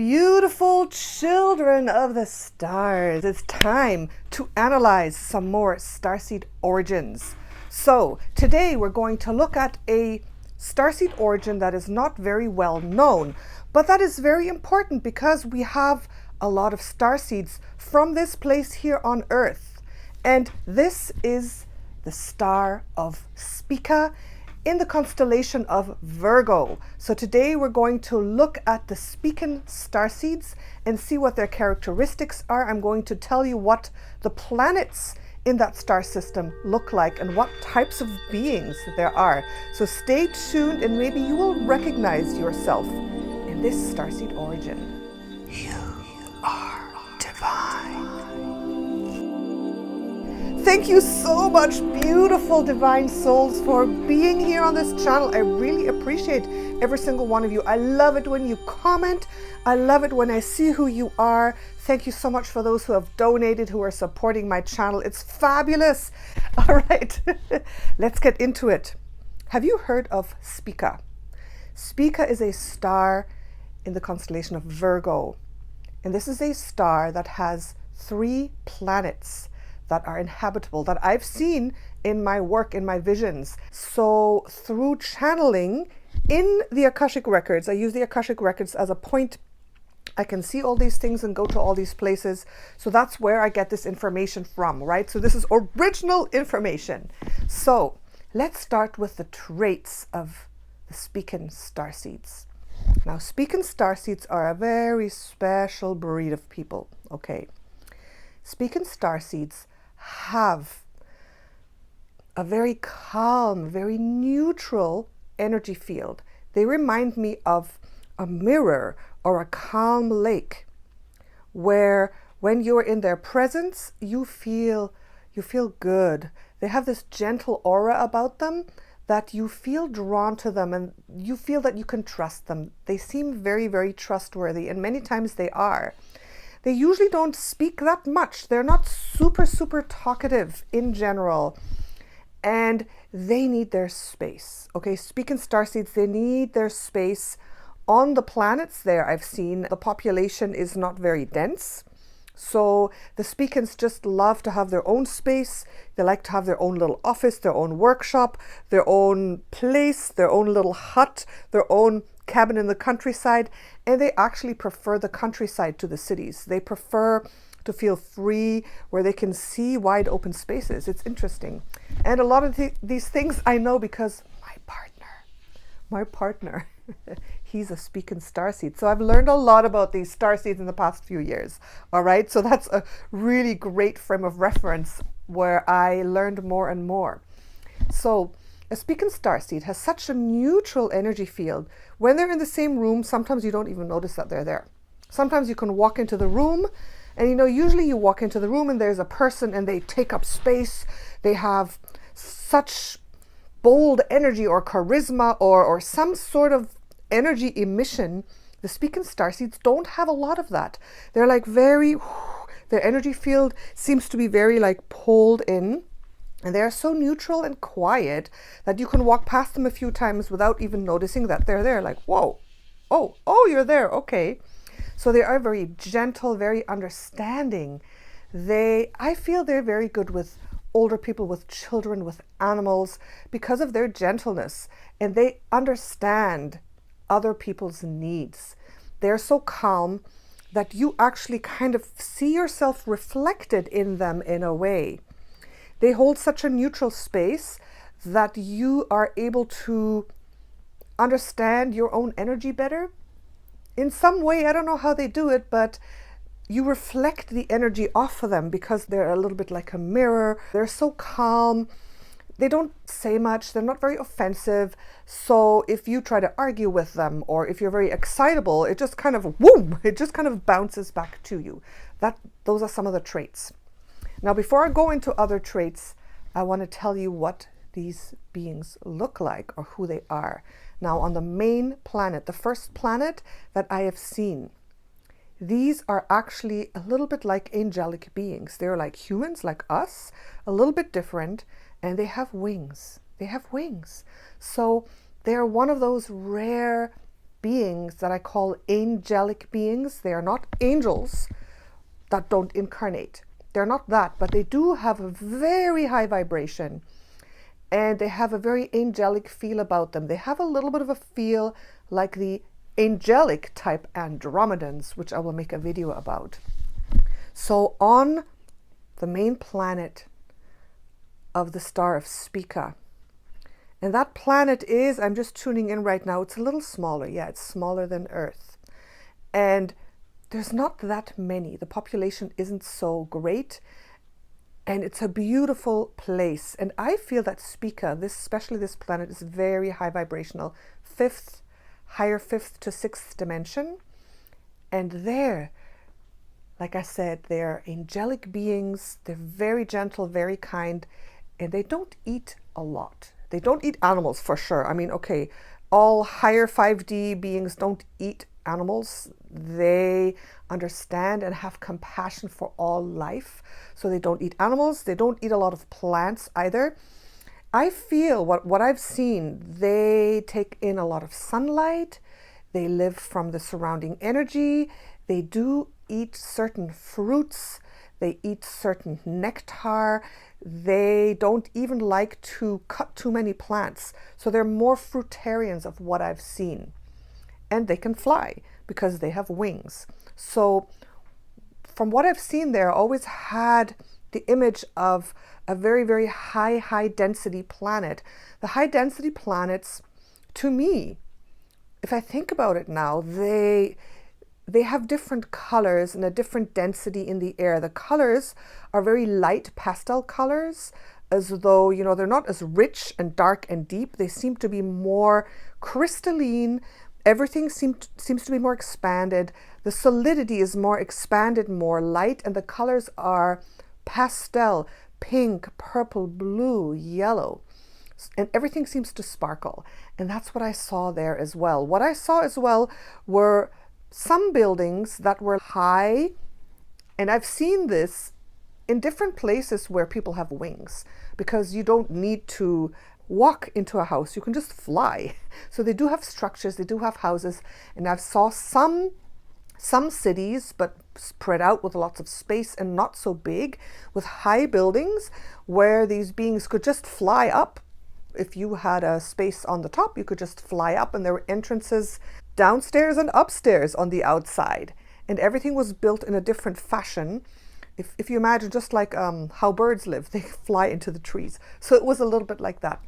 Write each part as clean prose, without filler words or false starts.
Beautiful children of the stars, it's time to analyze some more starseed origins. So today we're going to look at a starseed origin that is not very well known, but that is very important because we have a lot of starseeds from this place here on Earth. And this is the star of Spica in the constellation of Virgo. So today we're going to look at the Spican starseeds and see what their characteristics are. I'm going to tell you what the planets in that star system look like and what types of beings there are. So stay tuned and maybe you will recognize yourself in this starseed origin. You are divine. Thank you so much, beautiful divine souls, for being here on this channel. I really appreciate every single one of you. I love it when you comment. I love it when I see who you are. Thank you so much for those who have donated, who are supporting my channel. It's fabulous. All right, let's get into it. Have you heard of Spica? Spica is a star in the constellation of Virgo. And this is a star that has 3 planets that are inhabitable, that I've seen in my work, in my visions. So through channeling in the Akashic Records, I use the Akashic Records as a point. I can see all these things and go to all these places. So that's where I get this information from, right? So this is original information. So let's start with the traits of the Spican starseeds. Now, Spican starseeds are a very special breed of people, okay? Spican starseeds have a very calm, very neutral energy field. They remind me of a mirror or a calm lake where when you're in their presence, you feel good. They have this gentle aura about them that you feel drawn to them and you feel that you can trust them. They seem very, very trustworthy, and many times they are. They usually don't speak that much. They're not super talkative in general. And they need their space. Okay, Spican starseeds, they need their space on the planets there. I've seen the population is not very dense. So the Spicans just love to have their own space. They like to have their own little office, their own workshop, their own place, their own little hut, their own cabin in the countryside. And they actually prefer the countryside to the cities. They prefer to feel free where they can see wide open spaces. It's interesting. And a lot of these things I know because my partner, he's a Spican starseed. So I've learned a lot about these starseeds in the past few years. All right. So that's a really great frame of reference where I learned more and more. So a Spican starseed has such a neutral energy field. When they're in the same room, sometimes you don't even notice that they're there. Sometimes you can walk into the room and, usually you walk into the room and there's a person and they take up space. They have such bold energy or charisma or some sort of energy emission. The Spican starseeds don't have a lot of that. They're like their energy field seems to be very like pulled in. And they're so neutral and quiet that you can walk past them a few times without even noticing that they're there. Like, whoa, oh, you're there. Okay. So they are very gentle, very understanding. I feel they're very good with older people, with children, with animals because of their gentleness. And they understand other people's needs. They're so calm that you actually kind of see yourself reflected in them in a way. They hold such a neutral space that you are able to understand your own energy better. In some way, I don't know how they do it, but you reflect the energy off of them because they're a little bit like a mirror. They're so calm. They don't say much. They're not very offensive. So if you try to argue with them or if you're very excitable, it just kind of, it just kind of bounces back to you. Those are some of the traits. Now, before I go into other traits, I want to tell you what these beings look like or who they are. Now, on the main planet, the first planet that I have seen, these are actually a little bit like angelic beings. They're like humans, like us, a little bit different, and they have wings. They have wings. So they're one of those rare beings that I call angelic beings. They are not angels that don't incarnate. They're not that, but they do have a very high vibration, and they have a very angelic feel about them. They have a little bit of a feel like the angelic type Andromedans, which I will make a video about. So on the main planet of the star of Spica, and that planet is, I'm just tuning in right now, it's a little smaller. Yeah, it's smaller than Earth. And there's not that many. The population isn't so great. And it's a beautiful place. And I feel that Spica, especially this planet, is very high vibrational. Higher fifth to sixth dimension. And there, like I said, they're angelic beings. They're very gentle, very kind. And they don't eat a lot. They don't eat animals for sure. I mean, okay, all higher 5D beings don't eat animals. They understand and have compassion for all life. So they don't eat animals. They don't eat a lot of plants either. I feel what I've seen, they take in a lot of sunlight. They live from the surrounding energy. They do eat certain fruits. They eat certain nectar. They don't even like to cut too many plants. So they're more fruitarians of what I've seen. And they can fly because they have wings. So from what I've seen there, I always had the image of a very, very high density planet. The high density planets, to me, if I think about it now, they have different colors and a different density in the air. The colors are very light pastel colors, as though, you know, they're not as rich and dark and deep. They seem to be more crystalline. Everything seems to be more expanded. The solidity is more expanded, more light, and the colors are pastel, pink, purple, blue, yellow. And everything seems to sparkle. And that's what I saw there as well. What I saw as well were some buildings that were high, and I've seen this in different places where people have wings, because you don't need to walk into a house, you can just fly. So they do have structures, they do have houses, and I've saw some cities, but spread out with lots of space and not so big, with high buildings where these beings could just fly up. If you had a space on the top, you could just fly up, and there were entrances downstairs and upstairs on the outside, and everything was built in a different fashion. If you imagine just like how birds live, they fly into the trees. So it was a little bit like that.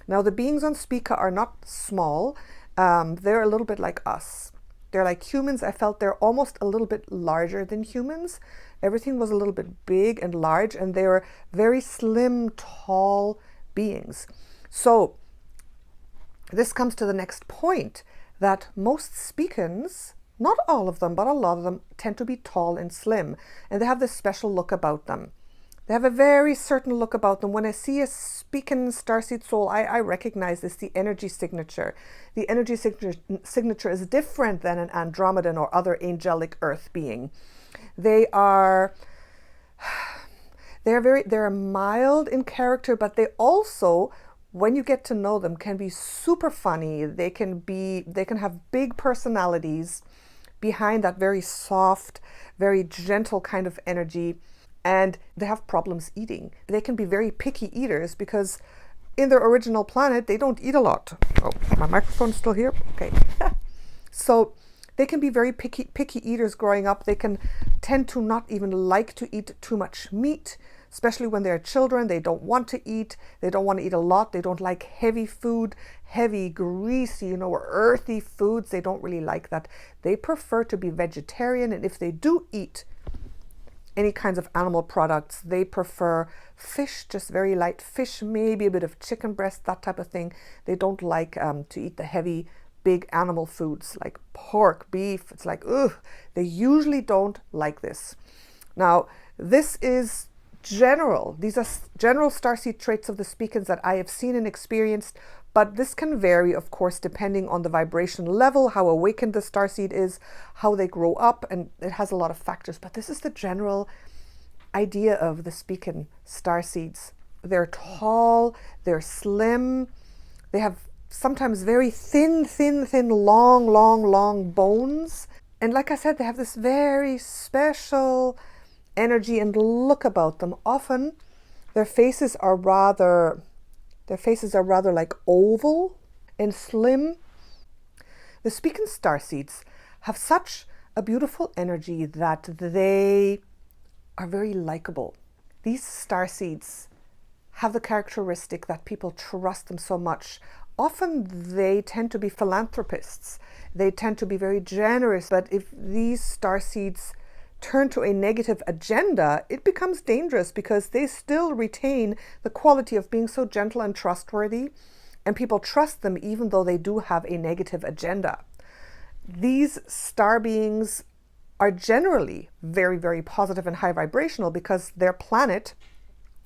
Now the beings on Spika are not small. They're a little bit like us. They're like humans. I felt they're almost a little bit larger than humans. Everything was a little bit big and large, and they were very slim, tall beings. So this comes to the next point, that most spicans, not all of them, but a lot of them, tend to be tall and slim, and they have this special look about them. They have a very certain look about them. When I see a Spican starseed soul, I recognize this, the energy signature. The energy signature is different than an Andromedan or other angelic earth being. They're mild in character, but they also, when you get to know them, can be super funny. They can have big personalities behind that very soft, very gentle kind of energy, and they have problems eating. They can be very picky eaters because in their original planet, they don't eat a lot. Oh, my microphone's still here? Okay. So they can be very picky eaters growing up. They can tend to not even like to eat too much meat, especially when they're children. They don't want to eat. They don't want to eat a lot. They don't like heavy food, heavy, greasy, or earthy foods. They don't really like that. They prefer to be vegetarian. And if they do eat any kinds of animal products, they prefer fish, just very light fish, maybe a bit of chicken breast, that type of thing. They don't like to eat the heavy, big animal foods like pork, beef. It's like, ugh. They usually don't like this. Now, this is general. These are general starseed traits of the spicans that I have seen and experienced, but this can vary, of course, depending on the vibration level, how awakened the starseed is, how they grow up, and it has a lot of factors. But this is the general idea of the spican starseeds. They're tall, they're slim, they have sometimes very thin, long bones. And like I said, they have this very special energy and look about them. Often their faces are rather like oval and slim. The Spican starseeds have such a beautiful energy that they are very likable. These starseeds have the characteristic that people trust them so much. Often they tend to be philanthropists. They tend to be very generous, but if these starseeds turn to a negative agenda, it becomes dangerous because they still retain the quality of being so gentle and trustworthy, and people trust them even though they do have a negative agenda. These star beings are generally very, very positive and high vibrational because their planet,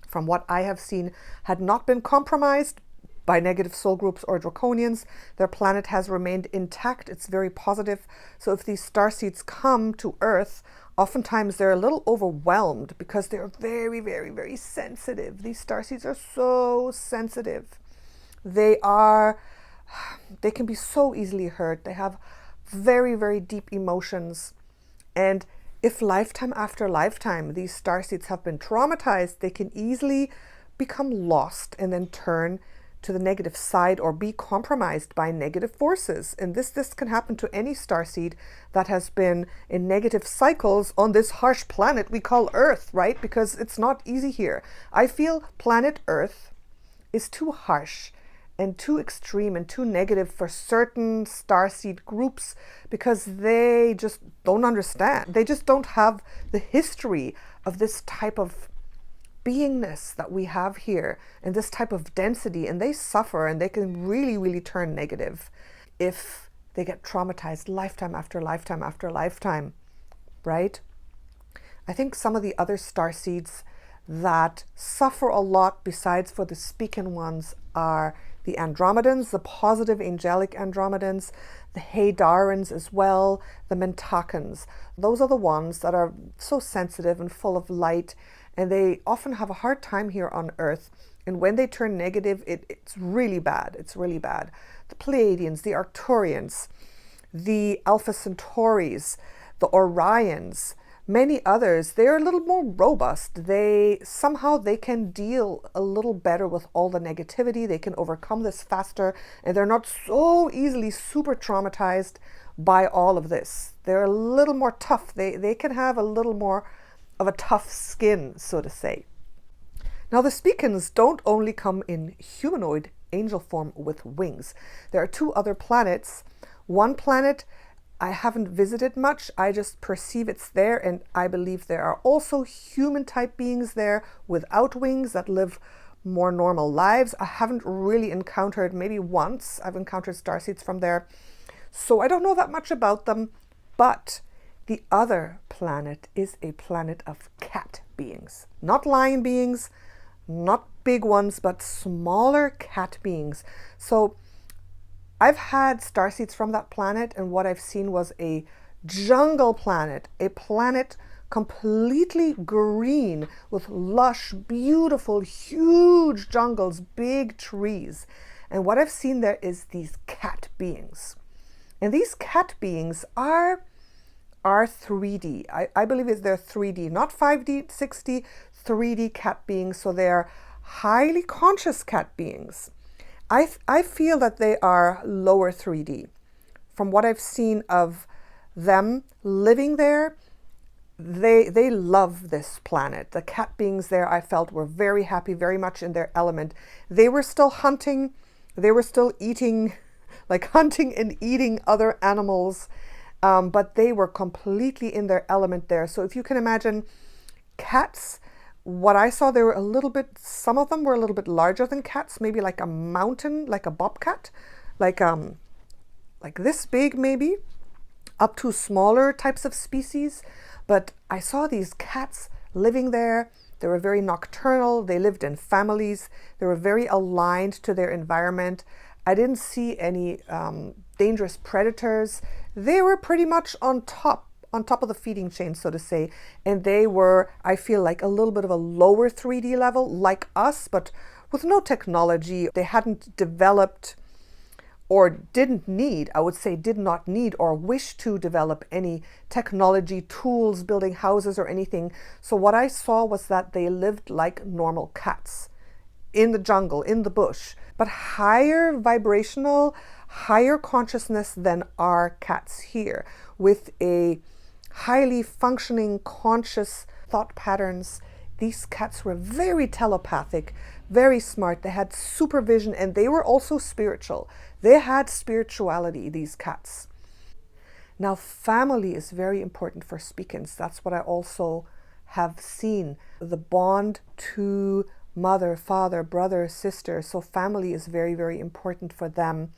from what I have seen, had not been compromised by negative soul groups or draconians. Their planet has remained intact. It's very positive. So if these starseeds come to Earth, oftentimes they're a little overwhelmed because they're very, very, very sensitive. These starseeds are so sensitive. They can be so easily hurt. They have very, very deep emotions. And if lifetime after lifetime these starseeds have been traumatized, they can easily become lost and then turn to the negative side or be compromised by negative forces. And this can happen to any starseed that has been in negative cycles on this harsh planet we call Earth, right? Because it's not easy here. I feel planet Earth is too harsh and too extreme and too negative for certain starseed groups because they just don't understand. They just don't have the history of this type of beingness that we have here and this type of density, and they suffer and they can really, really turn negative if they get traumatized lifetime after lifetime after lifetime, right? I think some of the other starseeds that suffer a lot besides for the Spican ones are the Andromedans, the positive angelic Andromedans, the Haydarans as well, the Mentakans. Those are the ones that are so sensitive and full of light, and they often have a hard time here on Earth. And when they turn negative, it's really bad. It's really bad. The Pleiadians, the Arcturians, the Alpha Centauris, the Orions, many others, they're a little more robust. They can deal a little better with all the negativity. They can overcome this faster, and they're not so easily super traumatized by all of this. They're a little more tough. They can have a little more of a tough skin, so to say. Now, the Spicans don't only come in humanoid angel form with wings. There are two other planets. One planet I haven't visited much. I just perceive it's there, and I believe there are also human type beings there without wings that live more normal lives. I haven't really encountered, maybe once I've encountered starseeds from there, so I don't know that much about them. But the other planet is a planet of cat beings, not lion beings, not big ones, but smaller cat beings. So I've had starseeds from that planet, and what I've seen was a jungle planet, a planet completely green with lush, beautiful, huge jungles, big trees. And what I've seen there is these cat beings. And these cat beings are 3D. I believe they're 3D, not 5D, 6D, 3D cat beings. So they're highly conscious cat beings. I feel that they are lower 3D. From what I've seen of them living there, they love this planet. The cat beings there, I felt, were very happy, very much in their element. They were still hunting. They were still eating, like hunting and eating other animals. But they were completely in their element there. So if you can imagine cats, what I saw, they were some of them were a little bit larger than cats, maybe like a mountain, like a bobcat, like this big maybe, up to smaller types of species. But I saw these cats living there. They were very nocturnal. They lived in families. They were very aligned to their environment. I didn't see any dangerous predators. They were pretty much on top of the feeding chain, so to say. And they were, I feel like, a little bit of a lower 3D level, like us, but with no technology. They hadn't developed or didn't need, I would say did not need or wish to develop any technology, tools, building houses or anything. So what I saw was that they lived like normal cats in the jungle, in the bush, but higher vibrational, higher consciousness than our cats here, with a highly functioning conscious thought patterns. These cats were very telepathic, very smart. They had supervision, and they were also spiritual. They had spirituality, these cats. Now, family is very important for Spicans. That's what I also have seen. The bond to mother, father, brother, sister. So family is very, very important for them.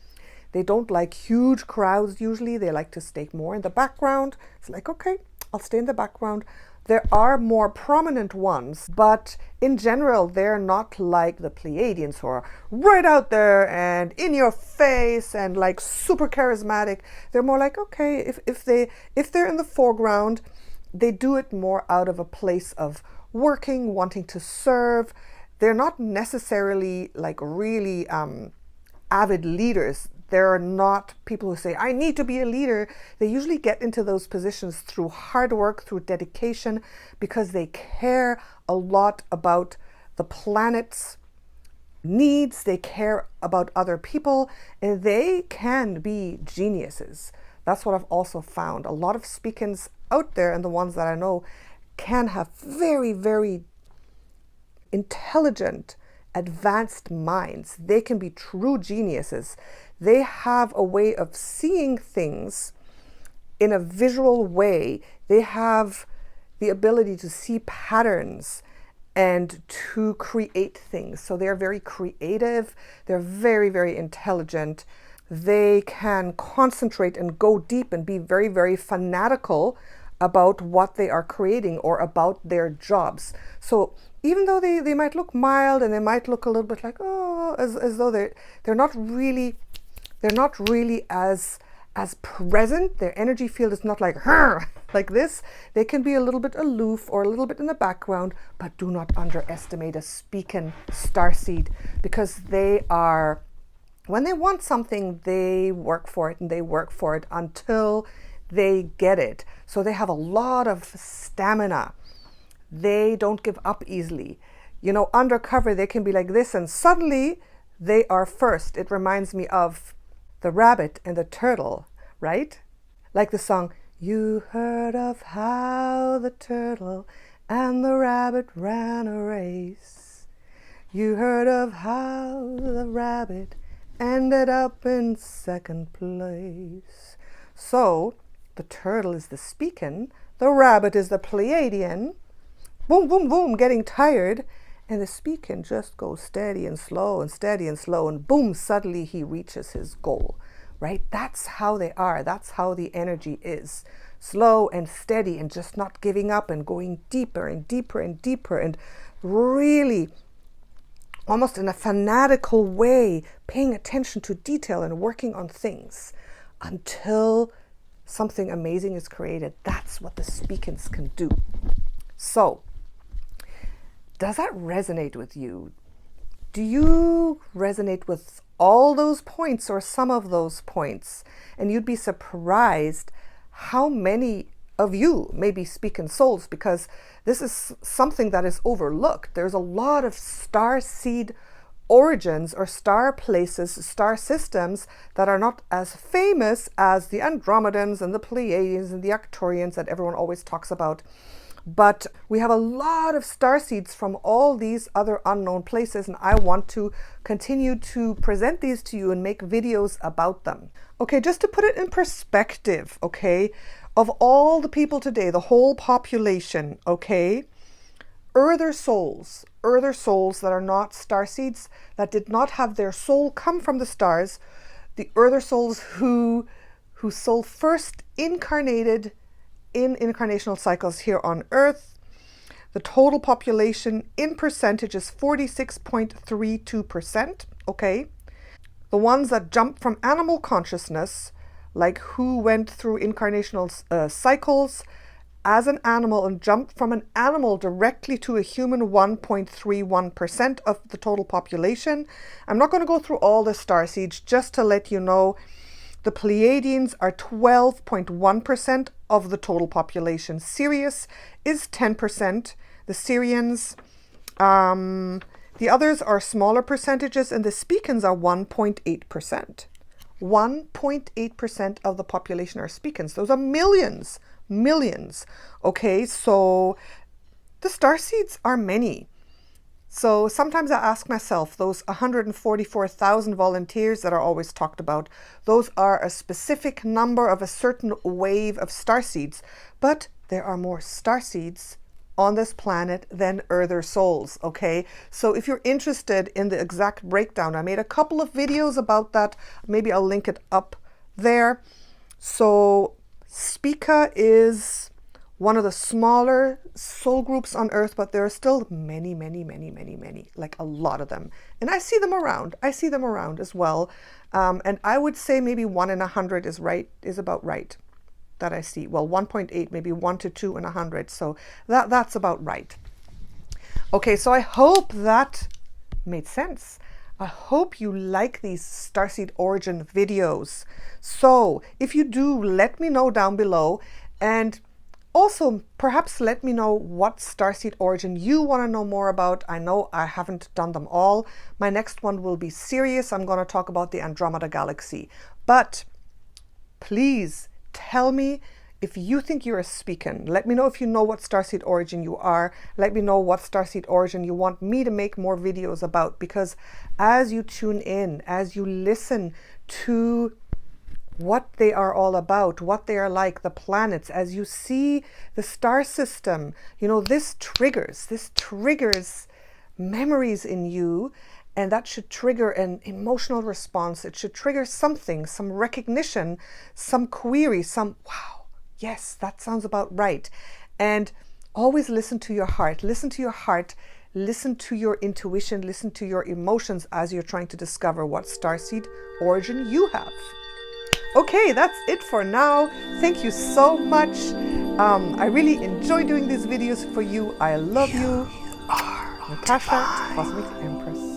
They don't like huge crowds usually. They like to stay more in the background. It's like, okay, I'll stay in the background. There are more prominent ones, but in general, they're not like the Pleiadians, who are right out there and in your face and like super charismatic. They're more like, okay, if they're in the foreground, they do it more out of a place of working, wanting to serve. They're not necessarily like really avid leaders. They're not people who say, I need to be a leader. They usually get into those positions through hard work, through dedication, because they care a lot about the planet's needs. They care about other people, and they can be geniuses. That's what I've also found. A lot of Spicans out there, and the ones that I know, can have very, very intelligent, advanced minds. They can be true geniuses. They have a way of seeing things in a visual way. They have the ability to see patterns and to create things. So they're very creative. They're very, very intelligent. They can concentrate and go deep and be very, very fanatical about what they are creating or about their jobs. So even though they might look mild and they might look a little bit like, oh, as though they're not really as present. Their energy field is not like like this. They can be a little bit aloof or a little bit in the background, but do not underestimate a Spican starseed, because they are, when they want something, they work for it, and they work for it until they get it. So they have a lot of stamina. They don't give up easily. You know, undercover, they can be like this, and suddenly they are first. It reminds me of the rabbit and the turtle, right? Like the song, you heard of how the turtle and the rabbit ran a race. You heard of how the rabbit ended up in second place. So the turtle is the Spican, the rabbit is the Pleiadian. Boom, boom, boom, getting tired. And the Spican just goes steady and slow and steady and slow, and boom, suddenly he reaches his goal, right? That's how they are. That's how the energy is. Slow and steady and just not giving up and going deeper and deeper and deeper, and really almost in a fanatical way, paying attention to detail and working on things until something amazing is created. That's what the Spicans can do. So, does that resonate with you? Do you resonate with all those points or some of those points? And you'd be surprised how many of you may be Spican souls, because this is something that is overlooked. There's a lot of star seed origins or star places, star systems that are not as famous as the Andromedans and the Pleiadians and the Arcturians that everyone always talks about. But we have a lot of starseeds from all these other unknown places, and I want to continue to present these to you and make videos about them. Okay, just to put it in perspective, okay, of all the people today, the whole population, okay, Earther souls that are not starseeds, that did not have their soul come from the stars, the Earther souls whose soul first incarnated in incarnational cycles here on Earth, the total population in percentage is 46.32%, okay? The ones that jumped from animal consciousness, like who went through incarnational cycles as an animal and jumped from an animal directly to a human, 1.31% of the total population. I'm not going to go through all the starseeds, just to let you know the Pleiadians are 12.1% of the total population. Sirius is 10%. The Sirians, the others are smaller percentages, and the Spicans are 1.8%. 1.8% of the population are Spicans. Those are millions. Okay, so the starseeds are many. So sometimes I ask myself, those 144,000 volunteers that are always talked about, those are a specific number of a certain wave of starseeds, but there are more starseeds on this planet than Earther souls, okay? So if you're interested in the exact breakdown, I made a couple of videos about that. Maybe I'll link it up there. So Spica is one of the smaller soul groups on Earth, but there are still many, like a lot of them. And I see them around. I see them around as well. And I would say maybe 1 in 100 is about right that I see. Well, 1.8, maybe 1 to 2 in 100. So that's about right. Okay, so I hope that made sense. I hope you like these starseed origin videos. So if you do, let me know down below. And also, perhaps let me know what starseed origin you want to know more about. I know I haven't done them all. My next one will be Sirius. I'm going to talk about the Andromeda Galaxy. But please tell me if you think you're a Spican. Let me know if you know what starseed origin you are. Let me know what starseed origin you want me to make more videos about. Because as you tune in, as you listen to what they are all about, what they are like, the planets, as you see the star system, you know, this triggers memories in you, and that should trigger an emotional response. It should trigger something, some recognition, some query, some, wow, yes, that sounds about right. And always listen to your heart. Listen to your heart. Listen to your intuition. Listen to your emotions as you're trying to discover what starseed origin you have. Okay, that's it for now. Thank you so much. I really enjoy doing these videos for you. I love you. Natasha, Cosmic Empress.